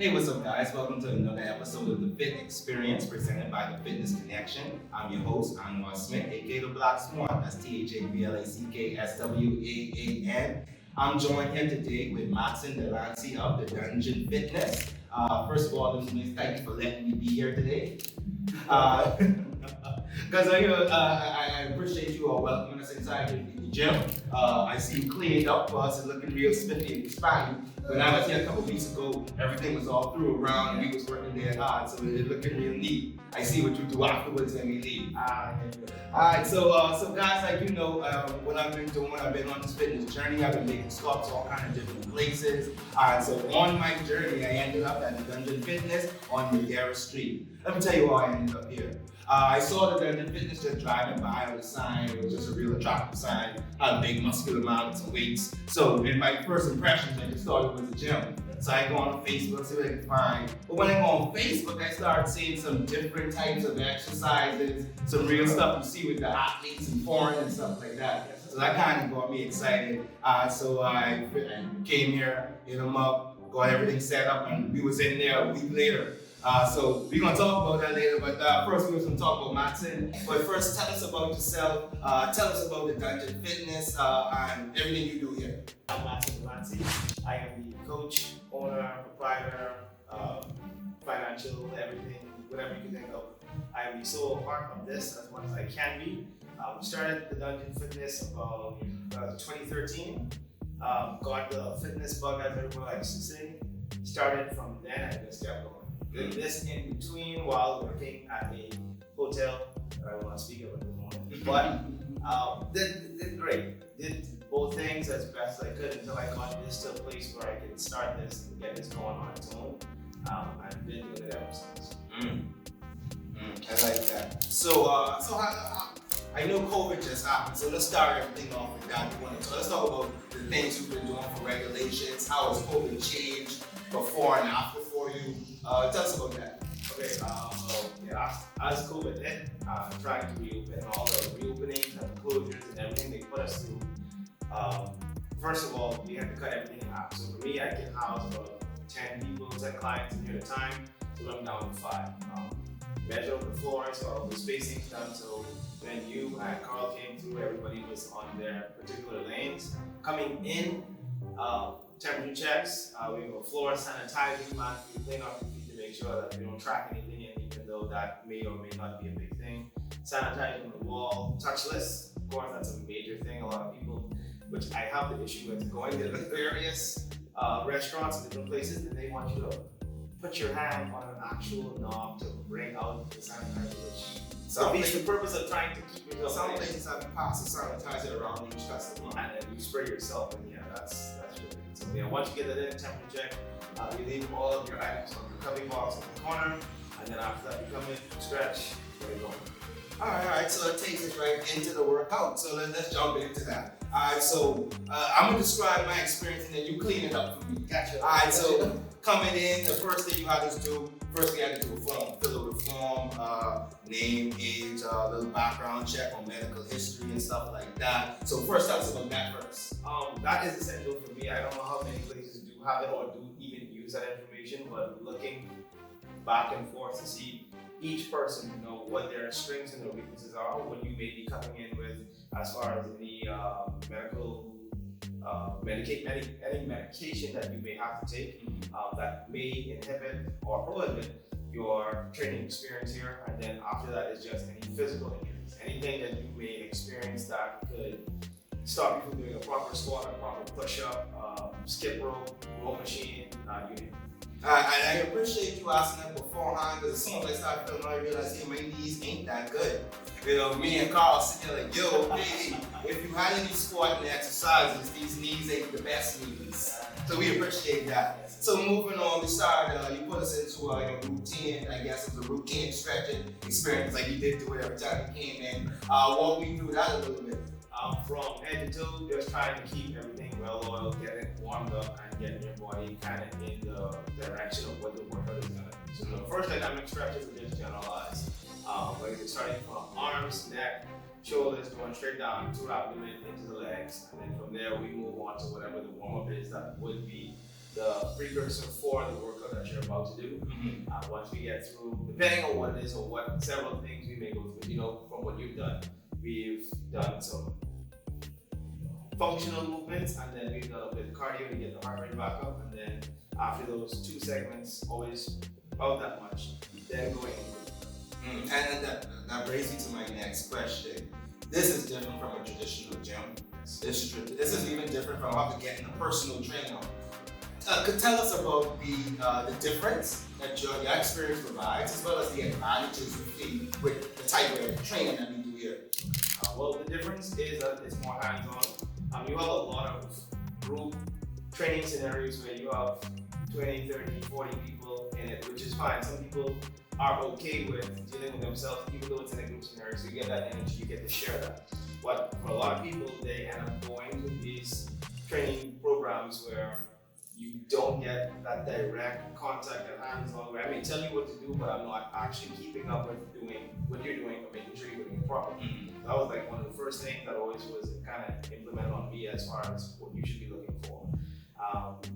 Hey, what's up, guys? Welcome to another episode of the Fit Experience presented by the Fitness Connection. I'm your host, Anwar Smith, aka the Black Swan. That's THABLACKSWAAN. I'm joined here today with Matson, Delancy of the Dungeon Fitness. First of all, thank you for letting me be here today. Because I appreciate you all welcoming us inside the gym. I see you cleaned up for us and looking real spiffy and spiny. When I was here a couple weeks ago, everything was all through around and we was working there hard, so it looking real neat. I see what you do afterwards when we leave. Alright, so guys, like you know, what I've been doing, I've been on this fitness journey. I've been making stops all kind of different places. Alright, so on my journey, I ended up at the Dungeon Fitness on Madera Street. Let me tell you why I ended up here. I saw the Dungeon Fitness just driving by with a sign. It was just a real attractive sign. Had a big muscular man with some weights. So in my first impressions, I just thought it was a gym. So I go on Facebook, see what I can find. But when I go on Facebook, I started seeing some different types of exercises, some real stuff you see with the athletes and foreign and stuff like that. So that kind of got me excited. So I came here, hit them up, got everything set up, and we was in there a week later. So we're going to talk about that later, but first we're going to talk about Matson. But first, tell us about yourself, tell us about the Dungeon Fitness and everything you do here. I'm Matson Delancy. I am the coach, owner, proprietor, financial, everything, whatever you can think of. I am the sole part of this as much as I can be. We started the Dungeon Fitness about 2013. Got the fitness bug, as everyone likes to say. Started from then and just kept going. Did this in between while working at a hotel that I will not speak of at the moment. But did great. Did both things as best as I could until I got this to a place where I could start this and get this going on its own. I've been doing it ever since. I like that. So how, I know COVID just happened, so let's start everything off with that. So let's talk about the things you've been doing for regulations. How has COVID changed before and after for you? Tell us about that. Okay, so yeah, as COVID hit, trying to reopen all the reopenings and closures and everything they put us through. First of all, we had to cut everything in half. So for me, I can house about 10 people, 10 clients in here at a time, so I'm down to 5. Measure up the floors, so all the spacing done. So when you and Carl came through, everybody was on their particular lanes. Coming in, temperature checks, we have a floor sanitizing mat, we clean off your feet to make sure that we don't track anything in, even though that may or may not be a big thing. Sanitizing the wall, touchless, of course that's a major thing. A lot of people, which I have the issue with, going to various restaurants and different places, and they want you to put your hand on an actual knob to bring out the sanitizer, which defeats the purpose of trying to keep yourself. Some places have passed the sanitizer around each customer. And then you spray yourself, and yeah, that's really good. So yeah, once you get that in, temperature check, you leave all of your items on your cubby box in the corner, and then after that you come in, stretch, there you go. Alright, so it takes us right into the workout. So let's jump into that. Alright, so I'm gonna describe my experience and then you clean it up for me. Gotcha. Alright, so coming in, the first thing you had us do, first we had to do a form, fill out a form, name, age, little background check on medical history and stuff like that. So first, tell us about that first. That is essential for me. I don't know how many places do have it or do even use that information, but looking back and forth to see each person know what their strengths and their weaknesses are, what you may be coming in with as far as any medical any medication that you may have to take that may inhibit or prohibit your training experience here. And then after that is just any physical injuries, anything that you may experience that could stop you from doing a proper squat, a proper push-up, skip rope, row machine, you name it. I appreciate you asking that beforehand because as soon as I started filming, I realized, hey, my knees ain't that good. You know, me and Carl sitting there like, yo, hey, if you had any squatting exercises, these knees ain't the best knees. So we appreciate that. So moving on, we started, you put us into a routine, I guess it was a routine stretching experience, like you did do it every time you came in. Walk me through that a little bit. From head to toe, just trying to keep everything well oiled, get it warmed up, and getting your body kind of in the direction of what the workout is going to be. So the first dynamic stretches are just generalized. Like it's starting from arms, neck, shoulders, going straight down to abdomen, into the legs, and then from there we move on to whatever the warm-up is that would be the precursor for the workout workout that you're about to do. Once we get through, depending on what it is or what several things we may go through, you know, from what you've done, we've done some functional movements, and then we've done a bit of cardio to get the heart rate back up, and then after those 2 segments, always about that much, then going into And that brings me to my next question. This is different from a traditional gym. This is even different from how to get in a personal trainer. Could tell us about the difference that your experience provides, as well as the advantages you see with the type of training that we do here. Well, the difference is that it's more hands-on. You have a lot of group training scenarios where you have 20, 30, 40 people in it, which is fine. Some people are okay with dealing with themselves, even though it's in a group scenario, so you get that energy, you get to share that. But for a lot of people, they end up going to these training programs where you don't get that direct contact and hands-on, where I may tell you what to do, but I'm not actually keeping up with doing what you're doing or making sure you're doing it properly. That was like one of the first things that always was kind of implemented on me as far as what you should be looking for.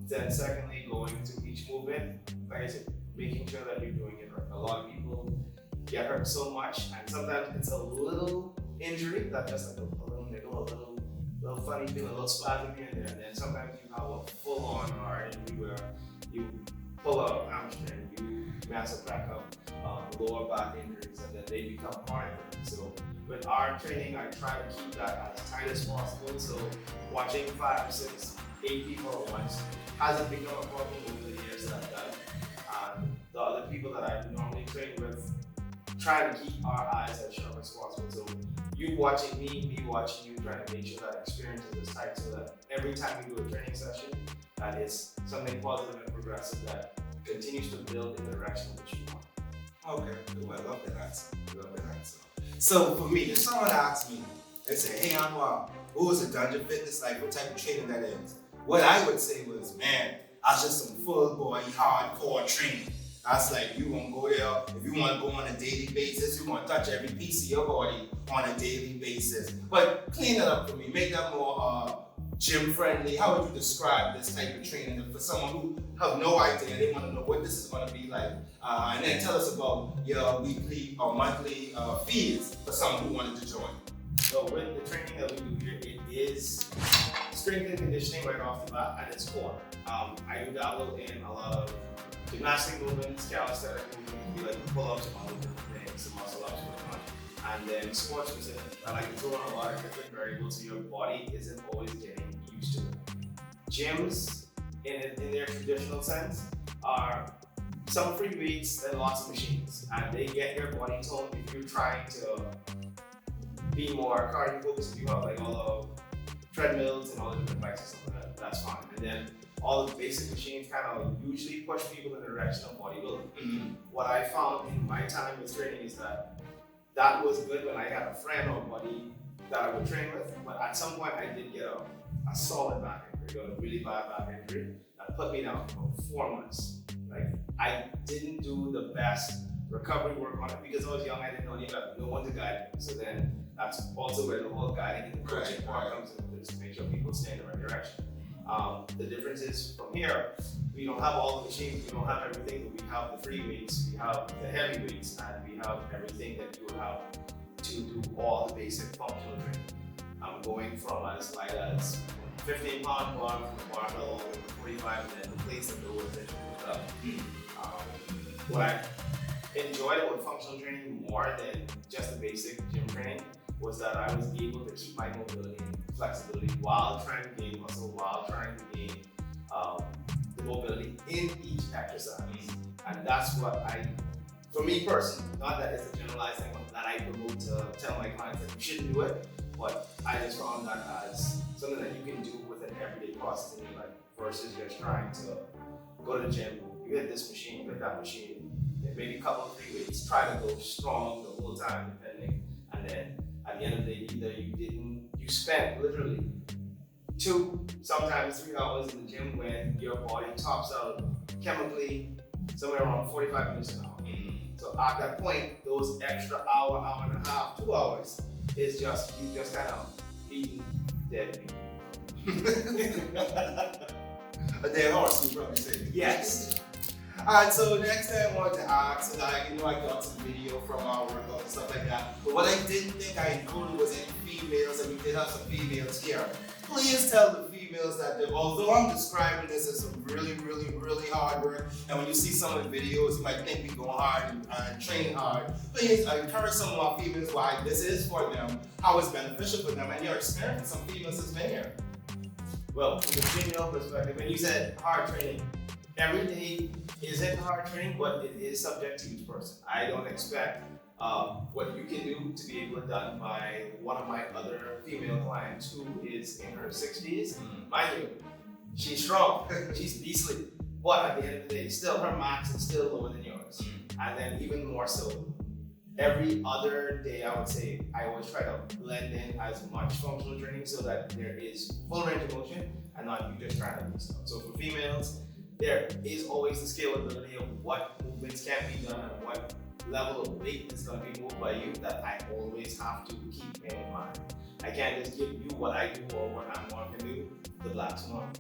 Then secondly, going to each movement, like I said, making sure that you're doing it right. A lot of people get hurt so much, and sometimes it's a little injury that just like a little funny feeling, a little spasm here and there, and then sometimes you have a full-on hard injury where you pull out hamstring, you mess up back up, lower back injuries, and then they become chronic. So with our training, I try to keep that as tight as possible. So watching 5, 6, 8 people at once hasn't become a problem over the years that I've done. The other people that I normally train with, try to keep our eyes as sharp as possible. So you watching me watching you, trying to make sure that experience is as tight so that every time we do a training session, that is something positive and progressive that continues to build in the direction that you want. Okay, well, I love that answer. So for me, if someone asks me, they say, hey Anwar, what was a dungeon fitness like? What type of training that is? What I would say was, man, that's just some full body, hardcore training. That's like, you gonna go there, if you wanna go on a daily basis, you wanna touch every piece of your body on a daily basis. But clean it up for me, make that more gym friendly. How would you describe this type of training for someone who have no idea, they wanna know what this is gonna be like? And then tell us about your weekly or monthly fees for someone who wanted to join. So with the training that we do here, it is strength and conditioning right off the bat at its core. I do dabble in a lot of gymnastic movements, calisthenic movements, like pull-ups, all of different things, some muscle ups, whatnot. And then sports specific. I like to throw in a lot of different variables so your body isn't always getting used to it. Gyms, in their traditional sense, are some free weights and lots of machines. And they get your body toned if you're trying to be more cardio focused. If you have like all the treadmills and all the different bikes and stuff like that, that's fine. And then all the basic machines kind of usually push people in the direction of bodybuilding. What I found in my time with training is that was good when I had a friend or buddy that I would train with, but at some point I did get a solid back injury, a really bad back injury that put me down for 4 months. Like, I didn't do the best recovery work on it because I was young, I didn't know no one to guide me. So then that's also where the whole guiding and the coaching part comes in, just to make sure people stay in the right direction. The difference is from here, we don't have all the machines, we don't have everything, but we have the free weights, we have the heavy weights, and we have everything that you would have to do all the basic functional training. I'm going from as light as 15-pound bar from the barbell all the way to 45, and then the plates that go with it. What I enjoyed about functional training more than just the basic gym training was that I was able to keep my mobility and flexibility while trying to gain muscle, while trying to gain the mobility in each exercise. And that's what for me personally, not that it's a generalized thing that I promote to tell my clients that you shouldn't do it, but I just found that as something that you can do with an everyday process in your life versus just trying to go to the gym, you hit this machine, you hit that machine, maybe a couple of free weights, try to go strong the whole time depending, and then at the end of the day, either you spent literally 2, sometimes 3 hours in the gym when your body tops out chemically somewhere around 45 minutes an hour. So at that point, those extra hour, hour and a half, 2 hours is just, you just kind of beating dead people. A dead horse, you probably say. Yes. And so next thing I wanted to ask, and I got some video from our workout and stuff like that, but what I didn't think I included was any females, and we did have some females here. Please tell the females that although I'm describing this as some really, really, really hard work, and when you see some of the videos, you might think we go hard and train hard. Please encourage some of our females why this is for them, how it's beneficial for them, and your experience with some females has been here. Well, from the female perspective, when you said hard training, every day isn't hard training, but it is subject to each person. I don't expect what you can do to be able to done by one of my other female clients who is in her 60s. Mind you, she's strong, she's beastly, but at the end of the day, still her max is still lower than yours. And then even more so, every other day I would say I always try to blend in as much functional training so that there is full range of motion and not you just trying to do stuff. So for females, there is always the scalability of what movements can be done and what level of weight is going to be moved by you that I always have to keep in mind. I can't just give you what I do or what Anwar can do, the black swan.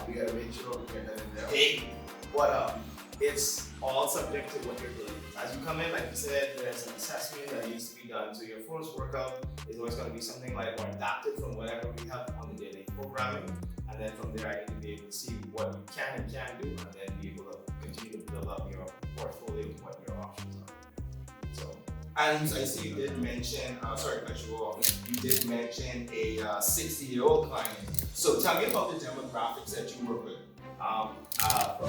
We got to make sure we get that in there. Hey, but it's all subject to what you're doing. As you come in, like you said, there's an assessment that needs to be done. So your first workout is always going to be something like more adapted from whatever we have on the daily programming. And then from there, I need to be able to see what you can and can't do, and then be able to continue to build up your portfolio of what your options are. So, and I see you did mention, sorry to cut you off, you did mention a 60-year-old client. So tell me about the demographics that you work with. From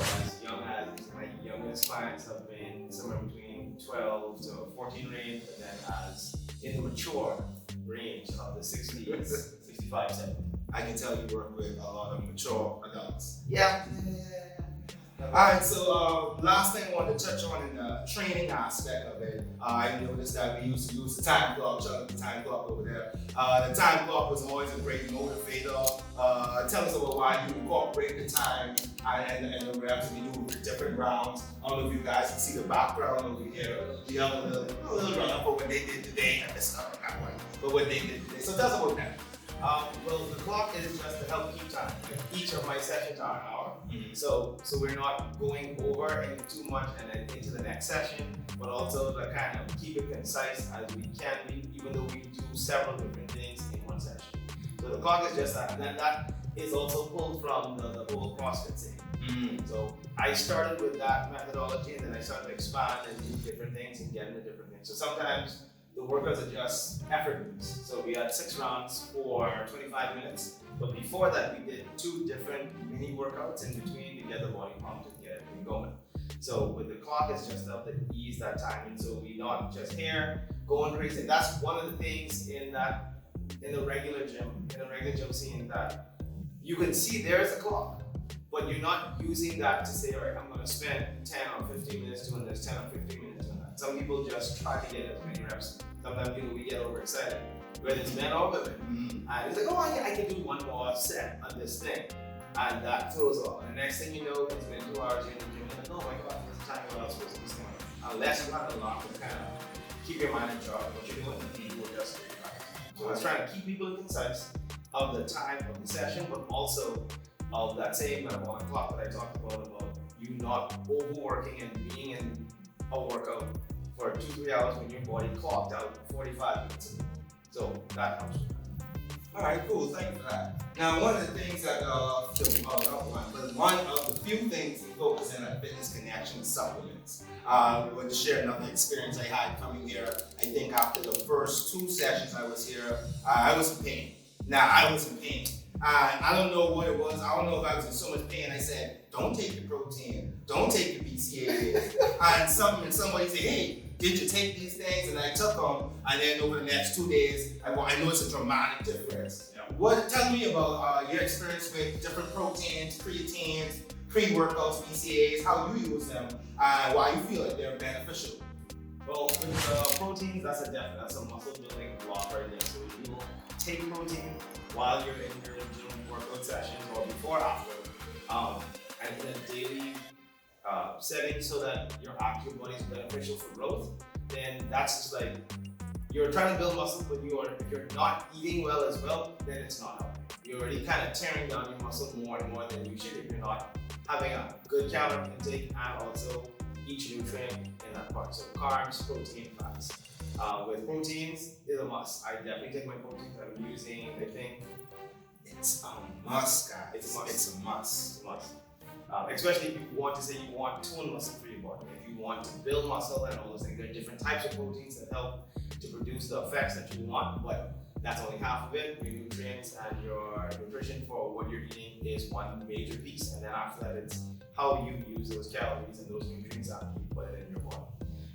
as young as my youngest clients have been somewhere between 12 to 14 range, and then as in the mature range of the 60s, 65, 70. I can tell you work with a lot of mature adults. Yeah. Alright, so last thing I wanted to touch on in the training aspect of it, I noticed that we used to use the time clock, shout out the time clock over there. The time clock was always a great motivator. Tell us about why you incorporate the time and the reps we do with different rounds. I don't know if you guys can see the background over here. We have a little run up for what they did today, and this stuff, not one, but what they did today. So tell us about that. Well, the clock is just to help keep time. Each of my sessions are an hour, so we're not going over any too much and then into the next session, but also to kind of keep it concise as we can be, even though we do several different things in one session. So the clock is just that, and then that is also pulled from the whole CrossFit thing. So I started with that methodology, and then I started to expand and do different things and get into different things. So sometimes the workouts are just effort boosts. So we had 6 rounds for 25 minutes. But before that, we did 2 different mini workouts in between to get the body pumped and get everything going. So with the clock, it's just up to ease that timing. So we not just here going crazy. That's one of the things in the regular gym scene that you can see there's a clock, but you're not using that to say, all right, I'm going to spend 10 or 15 minutes doing this, 10 or 15 minutes doing that. Some people just try to get as many reps. Sometimes we get overexcited, whether it's men or women. And it's like, oh, I can do one more set on this thing. And that throws off. And the next thing you know, it's been 2 hours in the gym. And like, oh my God, this is time I was supposed to be doing. Unless you have an alarm to kind of keep your mind in charge of what you're doing, you will just do it. So I was trying to keep people concise of the time of the session, but also of that same metabolic clock that I talked about you not overworking and being in a workout for 2-3 hours when your body clocked out 45 minutes. So that helps with that. Alright, cool, thank you for that. Now one of the things that, one of the few things we focus in on Fitness Connection is supplements. I want to share another experience I had coming here. I think after the first 2 sessions I was here, I was in pain. Now I was in pain. I don't know what it was. I don't know if I was in so much pain. I said, don't take your protein. Don't take your BCAAs. And somebody said, hey, did you take these things? And I took them. And then over the next 2 days, I noticed a dramatic difference. Yeah. Tell me about your experience with different proteins, creatines, pre-workouts, BCAAs, how you use them, why you feel like they're beneficial. Well, with proteins, that's a muscle building block right there. So you will take protein while you're in your gym workout sessions or before or after, and in a daily setting so that your actual body is beneficial for growth, then that's just like you're trying to build muscle, but if you're not eating well as well, then it's not helping. you're already kind of tearing down your muscle more and more than you should if you're not having a good calorie intake and also each nutrient in that part. So carbs, protein, fats. With proteins, is a must. I definitely take my proteins. I'm using, I think, It's a must, guys. It's a must. It's a must. it's a must. Especially if you want to say you want tone muscle for your body. If you want to build muscle and all those things, there are different types of proteins that help to produce the effects that you want, but that's only half of it. Your nutrients and your nutrition for what you're eating is one major piece, and then after that, it's how you use those calories and those nutrients after you put it in your body.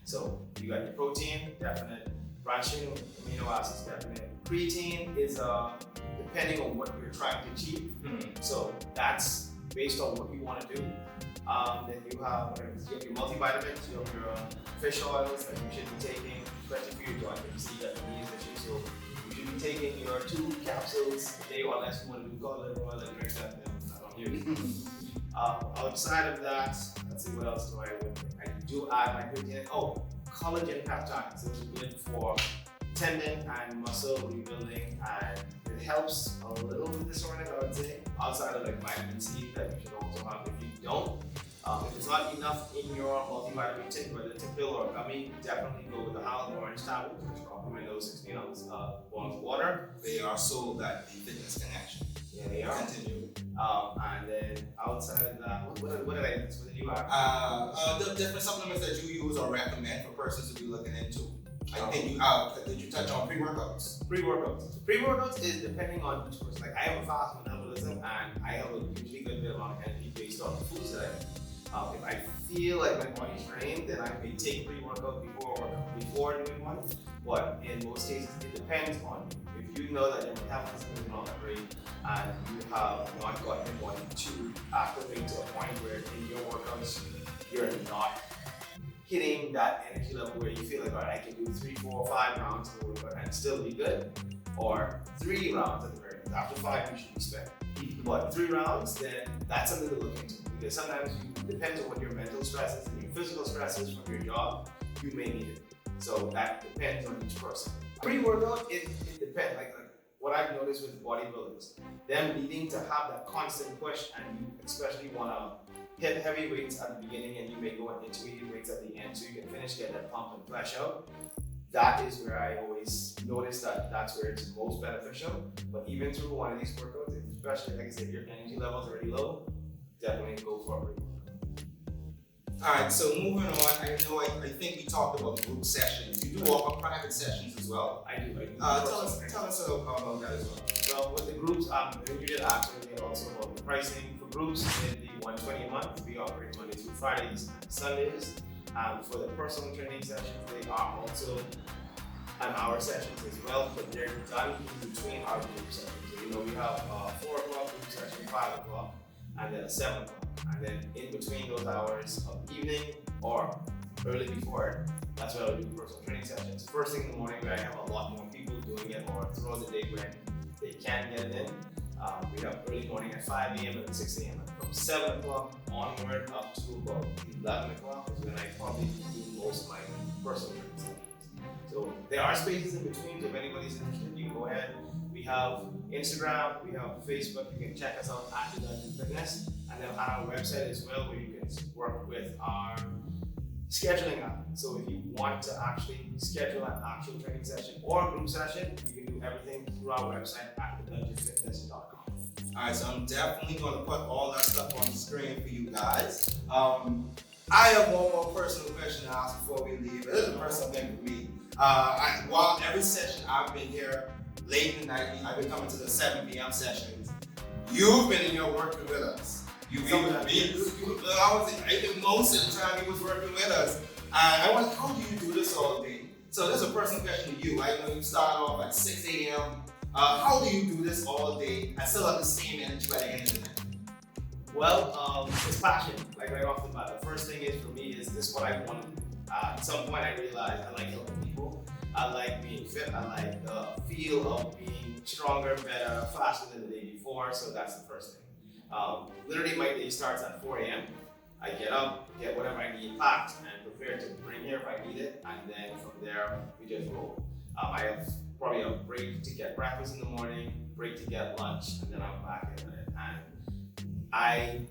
So you got your protein, definite. Branched chain amino acids, definite. Creatine is depending on what you're trying to achieve. So that's based on what you want to do. Then you have your multivitamins, you have your fish oils that you should be taking, especially for your joint. You see that issues, so you should be taking your 2 capsules a day, or unless you want to do cod liver oil and drink that. Then I don't hear you. Outside of that, let's see what else do I do add my creatine. Oh, collagen peptides. Those are good for tendon and muscle rebuilding, and it helps a little with the soreness, I would say, outside of like vitamin C that you should also have. If you don't, if it's not enough in your multivitamin take, whether it's a pill or a gummy, definitely go with the Highland Orange tablets, which complement those 16 ounce bottles of water. They are sold at the Fitness Connection. Yeah, they are. Continue. And then outside of that, what did I miss? What did you add? The different supplements that you use or recommend for persons to be looking into. I think you did you touch on pre-workouts? Pre-workouts is depending on each person. Like I have a fast metabolism and I have a usually good bit amount of energy based on the foods that I eat. If I feel like my body's drained, then I may take pre-workout before doing one. But in most cases, it depends on you. If you know that your metabolism is not that great and you have not gotten your body to activate to a point where in your workouts you're not hitting that energy level where you feel like, all right, I can do 3, 4, 5 rounds of workout and still be good, or 3 rounds at the very least. After 5, you should be spent. But 3 rounds, then that's something to look into, because sometimes it depends on what your mental stresses and your physical stresses from your job, you may need it. So that depends on each person. Pre-workout, it depends. Like what I've noticed with bodybuilders, them needing to have that constant push, and you especially want to hit heavy weights at the beginning and you may go on intermediate weights at the end so you can finish, get that pump and flesh out. That is where I always notice that that's where it's most beneficial. But even through one of these workouts, especially like I said, your energy levels are already low, definitely go for it. Alright, so moving on, I think we talked about group sessions. You do offer private sessions as well. I do. Tell us about that as well. Well, with the groups, you did ask me also about the pricing. For groups, in the $120 a month, we operate Monday through Fridays and Sundays. For the personal training sessions, they are also an hour sessions as well, but they're done in between our group sessions. So, we have a 4 o'clock group session, 5 o'clock, and then a 7 o'clock. And then in between those hours of evening or early before, that's where I'll do personal training sessions. First thing in the morning, where I have a lot more people doing it, or throughout the day when they can get it in. We have early morning at 5 a.m. and 6 a.m. From 7 o'clock onward up to about 11 o'clock is when I probably do most of my personal training sessions. So there are spaces in between, so if anybody's interested, you can go ahead. We have Instagram, we have Facebook, you can check us out at Delancy Fitness, and then on our website as well, where you can work with our scheduling app. So if you want to actually schedule an actual training session or a group session, you can do everything through our website at delancyfitness.com. Alright, so I'm definitely going to put all that stuff on the screen for you guys. I have one more personal question to ask before we leave. This is a personal thing for me. While every session I've been here late in the night, I've been coming to the 7 p.m. sessions. You've been in here working with us. I think most of the time he was working with us. And I wonder, how do you do this all day? So this is a personal question to you. I know you start off at 6 a.m. How do you do this all day and still have the same energy by the end of the night? Well, it's passion, like right off the bat. The first thing is for me is this what I want. At some point I realized I like helping people. I like being fit. I like the feel of being stronger, better, faster than the day before. So that's the first thing. Literally my day starts at 4 a.m. I get up, get whatever I need packed and prepared to bring here if I need it. And then from there, we just roll. I have probably a break to get breakfast in the morning, break to get lunch, and then I'm back in it. And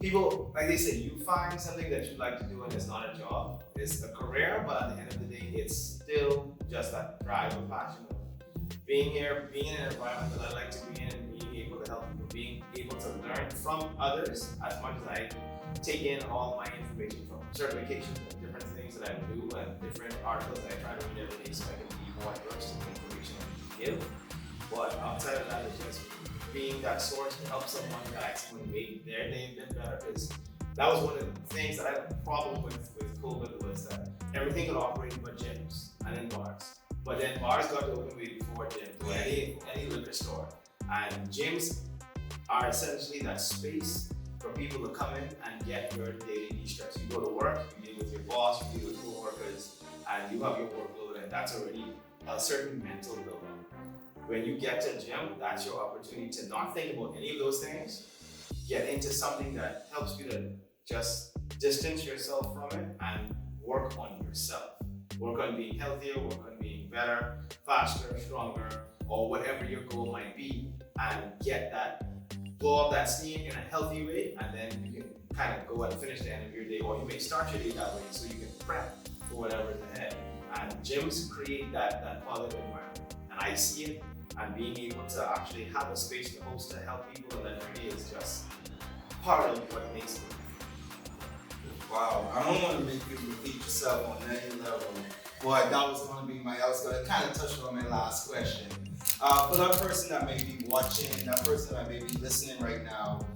people, like they say, you find something that you like to do and it's not a job, it's a career, but at the end of the day, it's still just that drive and passion of being here, being in an environment that I like to be in, and being able to help people, being able to learn from others as much as I take in all my information from certifications and different things that I do and different articles that I try to read every day so I can be more versed in the information I give. But outside of that, it's just being that source to help someone guys to make their day a bit better. Because that was one of the things that I had a problem with COVID was that everything could operate but gyms and in bars. But then bars got to open way before gyms, or any liquor store. And gyms are essentially that space for people to come in and get your daily de-stress. You go to work, you deal with your boss, you deal with co-workers, and you have your workload, and that's already a certain mental buildup. When you get to a gym, that's your opportunity to not think about any of those things, get into something that helps you to just distance yourself from it and work on yourself. Work on being healthier, work on being better, faster, stronger, or whatever your goal might be, and get that, blow up that steam in a healthy way, and then you can kind of go and finish the end of your day, or you may start your day that way so you can prep for whatever's ahead. And gyms create that positive environment, and I see it, and being able to actually have a space to host to help people in that journey is just part of what makes it. Wow, I don't want to make you repeat yourself on any level. Boy, that was going to be I was going to kind of touch on my last question. For that person that may be watching, that person that may be listening right now,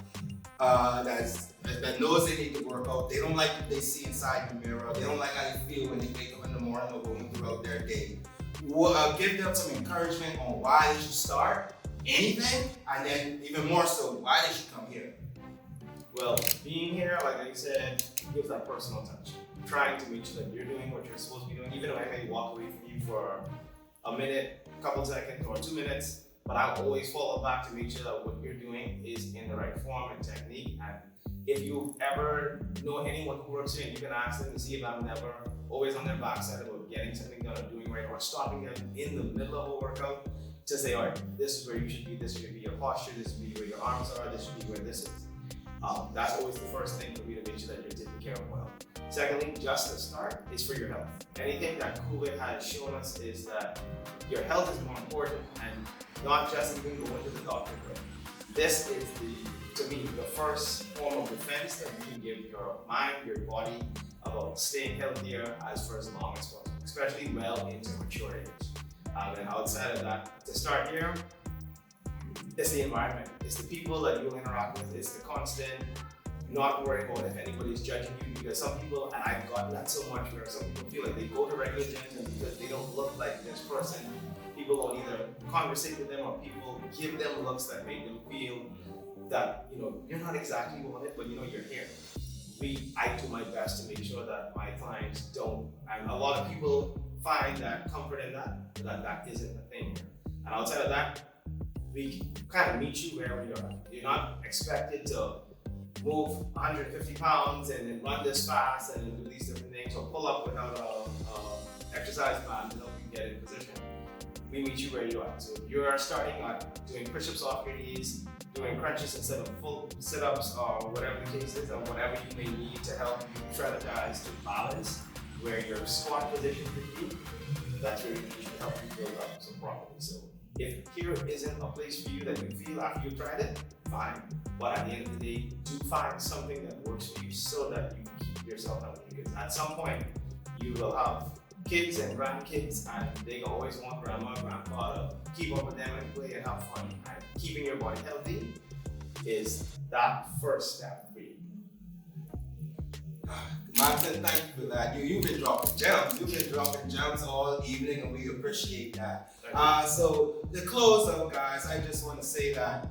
that knows they need to work out, they don't like what they see inside the mirror, they don't like how they feel when they wake up in the morning or going throughout their day. Give them some encouragement on why they should start anything, and then even more so, why they should come here. Well, being here, like I said, gives that personal touch. Trying to make sure that you're doing what you're supposed to be doing, even if I may walk away from you for a minute, a couple seconds, or 2 minutes, but I'll always follow back to make sure that what you're doing is in the right form and technique. And if you ever know anyone who works here, you can ask them to see if I'm never always on their backside about getting something done or doing right, or stopping them in the middle of a workout to say, all right, this is where you should be, this should be your posture, this should be where your arms are, this should be where this is. That's always the first thing for me to make sure that you're taking care of well. Secondly, just to start, is for your health. Anything that COVID has shown us is that your health is more important, and not just even going to the doctor. This is to me, the first form of defense that you can give your mind, your body, about staying healthier for as long as possible, especially well into mature age. And outside of that, to start here, it's the environment, it's the people that you'll interact with, it's the constant not worrying about if anybody's judging you, because some people, and I've gotten that so much, where some people feel like they go to regular gyms and because they don't look like this person, people don't either conversate with them or people give them looks that make them feel that, you're not exactly on it, but you're here. I do my best to make sure that my clients don't, and a lot of people find that comfort in that isn't a thing here. And outside of that, we kind of meet you wherever you're at. You're not expected to move 150 pounds and then run this fast and then do these different things, or pull up without a exercise band to help you get in position. We meet you where you're at. So if you're starting at doing push-ups off your knees, doing crunches instead of full sit-ups, or whatever the case is, or whatever you may need to help you strategize to balance where your squat position could be, that's where you need to help you build up so properly. So if here isn't a place for you that you feel after you've tried it, fine. But at the end of the day, do find something that works for you so that you can keep yourself healthy. Because at some point, you will have kids and grandkids, and they always want grandma and grandpa to keep up with them and play and have fun. And keeping your body healthy is that first step for you. Matson, thank you for that. You've been dropping gems. You've been dropping gems all evening, and we appreciate that. So to close up, guys, I just want to say that,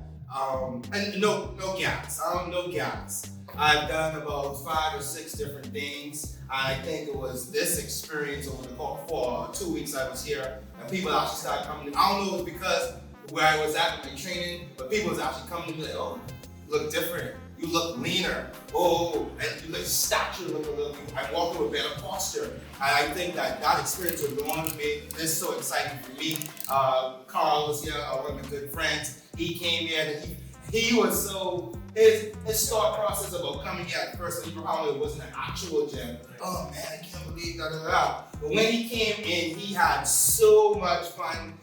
and no gaps. No gaps. I've done about 5 or 6 different things. I think it was this experience over the course for 2 weeks I was here, and people actually started coming. I don't know if it's because where I was at with my training, but people was actually coming to me like, oh, look different. you look leaner. Oh, and you look stature look a little. I'm walking with better posture. And I think that experience alone made this so exciting for me. Carl was here, one of my good friends. He came here and he was so, his thought process about coming here at first, he probably wasn't an actual gym. Oh man, I can't believe that. But when he came in, he had so much fun.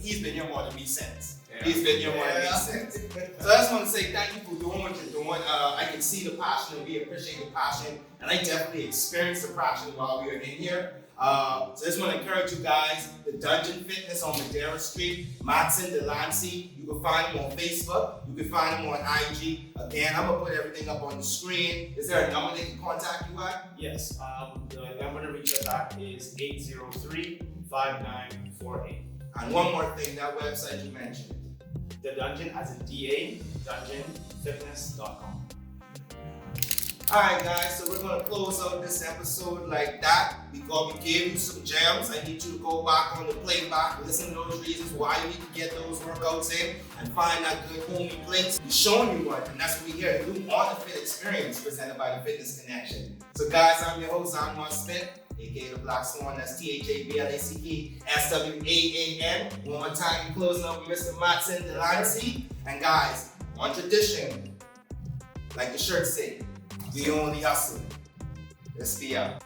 He's been here more than me since. Yeah. He's been here more than me since. So I just want to say thank you for doing what you're doing. I can see the passion and we appreciate the passion. And I definitely experienced the passion while we were in here. So I just want to encourage you guys, the Dungeon Fitness on Madeira Street, Matson, Delancy. You can find him on Facebook. You can find him on IG. Again, I'm going to put everything up on the screen. Is there a number they can contact you at? Yes, the number to reach us at is 803-5948. And one more thing, that website you mentioned. The Dungeon as a DA, dungeonfitness.com. Alright guys, so we're going to close out this episode like that because we gave you some gems. I need you to go back on the playback, listen to those reasons why you need to get those workouts in and find that good homey place. We're showing you what, and that's what we're here to do on the Fit Experience presented by the Fitness Connection. So guys, I'm your host, Anwar Smith, aka the Black Swan, that's THABLACKSWAAN. One more time, closing up with Mr. Matson Delancy. And guys, on tradition, like the shirt say, we only hustle. Let's be out.